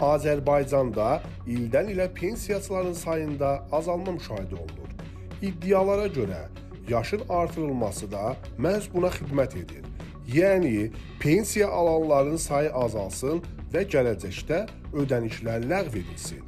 Azərbaycanda ildən ilə pensiyaçıların sayında azalma müşahidə olunur. İddialara görə yaşın artırılması da məhz buna xidmət edir. Yəni, pensiya alanların sayı azalsın və gələcəkdə ödənişlər ləğv edilsin.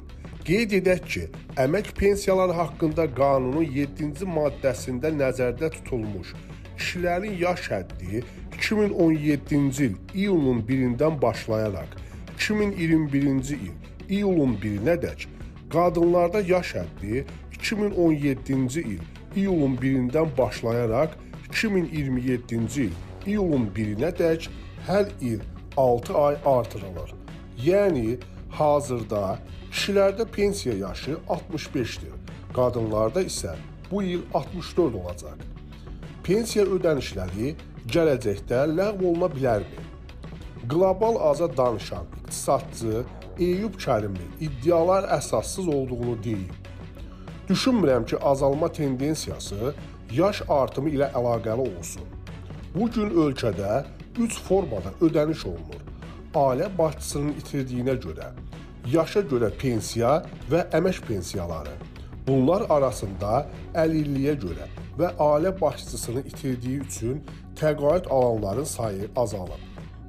Qeyd edək ki, əmək pensiyaları haqqında qanunun 7-ci maddəsində nəzərdə tutulmuş kişilərin yaş həddi 2017-ci il iyulun 1-dən başlayaraq 2021-ci il iyulun 1-nədək, qadınlarda yaş həddi 2017-ci il iyulun 1-dən başlayaraq 2027-ci il iyulun 1-nədək hər il 6 ay artırılır. Yəni, hazırda kişilərdə pensiya yaşı 65-dir, qadınlarda isə bu il 64 olacaq. Pensiya ödənişləri gələcəkdə ləğv oluna bilərmi? Qlobal Aza danışan iqtisadçı Eyüp Kərimli iddialar əsassız olduğunu deyib. Düşünmürəm ki, azalma tendensiyası yaş artımı ilə əlaqəli olsun. Bugün ölkədə 3 formada ödəniş olunur. Ailə başçısının itirdiyinə görə, yaşa görə pensiya və əmək pensiyaları. Bunlar arasında əlilliyə görə və ailə başçısını itirdiyi üçün təqaüd alanların sayı azalır.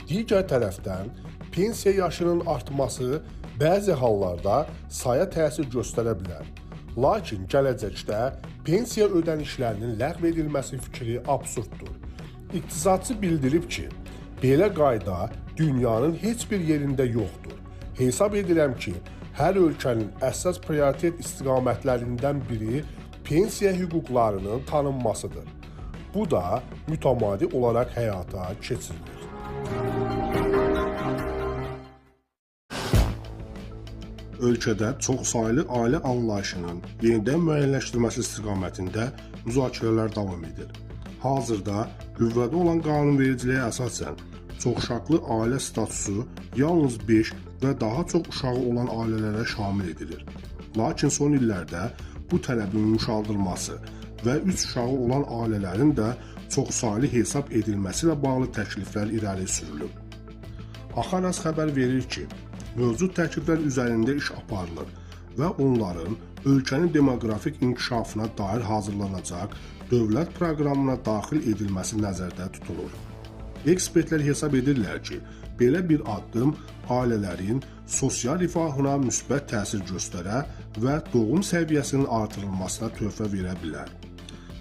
Digər tərəfdən, pensiya yaşının artması bəzi hallarda saya təsir göstərə bilər. Lakin gələcəkdə pensiya ödənişlərinin ləğv edilməsi fikri absurddur. İqtisadçı bildirib ki, belə qayda dünyanın heç bir yerində yoxdur. Hesab edirəm ki, hər ölkənin əsas prioritet istiqamətlərindən biri pensiya hüquqlarının tanınmasıdır. Bu da mütəmadi olaraq həyata keçirilir. Ölkədə çoxsaylı ailə anlayışının yenidən müəyyənləşdirilməsi istiqamətində müzakirələr davam edir. Hazırda qüvvədə olan qanunvericiliyə əsasən çoxuşaqlı ailə statusu yalnız 5 və daha çox uşağı olan ailələrə şamil edilir. Lakin son illərdə bu tələbin yumşaldılması və 3 uşağı olan ailələrin də çoxsaylı hesab edilməsi ilə bağlı təkliflər irəli sürülür. Axaras xəbər verir ki, mövcud təkliflər üzərində iş aparılır və onların ölkənin demoqrafik inkişafına dair hazırlanacaq dövlət proqramına daxil edilməsi nəzərdə tutulur. Ekspertlər hesab edirlər ki, belə bir addım ailələrin sosial rifahına müsbət təsir göstərə və doğum səviyyəsinin artırılmasına töhfə verə bilər.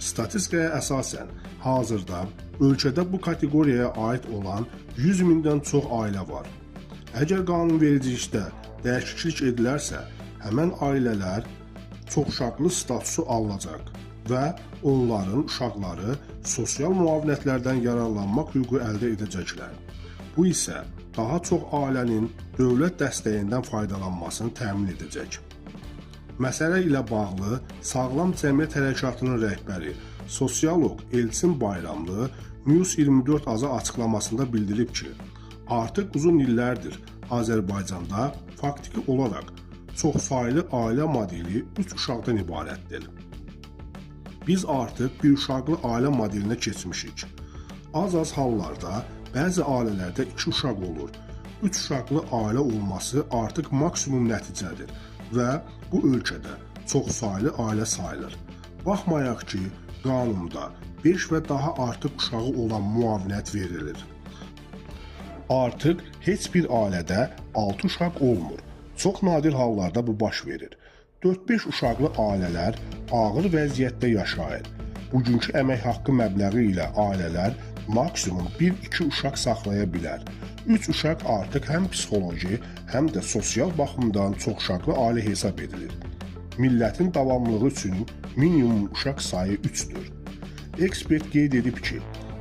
Statistikaya əsasən, hazırda ölkədə bu kateqoriyaya aid olan 100 mindən çox ailə var. Əgər qanunvericilikdə dəyişiklik edilərsə, həmən ailələr çoxuşaqlı statusu alınacaq və onların uşaqları sosial müavinətlərdən yararlanmaq hüququ əldə edəcəklər. Bu isə daha çox ailənin dövlət dəstəyindən faydalanmasını təmin edəcək. Məsələ ilə bağlı Sağlam Cəmiyyət Hərəkatının rəhbəri, sosioloq Elçin Bayramlı News 24 Aza açıqlamasında bildirib ki, artıq uzun illərdir Azərbaycanda faktiki olaraq çoxsaylı ailə modeli 3 uşaqdan ibarətdir. Biz artıq bir uşaqlı ailə modelinə keçmişik. Az hallarda bəzi ailələrdə 2 uşaq olur. 3 uşaqlı ailə olması artıq maksimum nəticədir və bu ölkədə çoxsaylı ailə sayılır. Baxmayaq ki, qanunda 5 və daha artıq uşağı olan müavinət verilir. Artıq heç bir ailədə 6 uşaq olmur. Çox nadir hallarda bu baş verir. 4-5 uşaqlı ailələr ağır vəziyyətdə yaşayır. Bugünkü əmək haqqı məbləği ilə ailələr maksimum 1-2 uşaq saxlaya bilər. 3 uşaq artıq həm psixoloji, həm də sosial baxımdan çoxuşaqlı ailə hesab edilir. Millətin davamlılığı üçün minimum uşaq sayı 3-dür. Ekspert qeyd edib ki,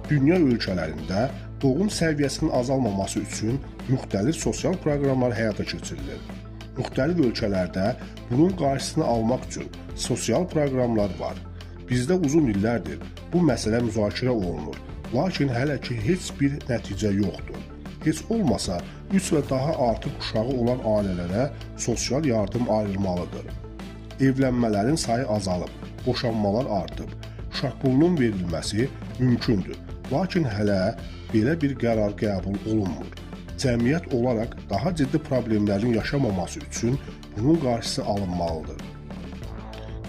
dünya ölkələrində doğum səviyyəsinin azalmaması üçün müxtəlif sosial proqramlar həyata keçirilir. Müxtəlif ölkələrdə bunun qarşısını almaq üçün sosial proqramlar var. Bizdə uzun illərdir bu məsələ müzakirə olunur, lakin hələ ki heç bir nəticə yoxdur. Heç olmasa 3 və daha artıq uşağı olan ailələrə sosial yardım ayrılmalıdır. Evlənmələrin sayı azalıb, boşanmalar artıb, uşaqpulunun verilməsi mümkündür, lakin hələ belə bir qərar qəbul olunmur. cəmiyyət olaraq daha ciddi problemlərin yaşamaması üçün bunun qarşısı alınmalıdır.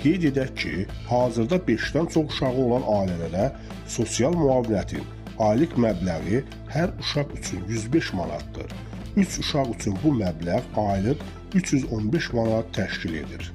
Qeyd edək ki, hazırda 5-dən çox uşağı olan ailələrə sosial müavinətin aylıq məbləği hər uşaq üçün 105 manatdır. 3 uşaq üçün bu məbləğ aylıq 315 manat təşkil edir.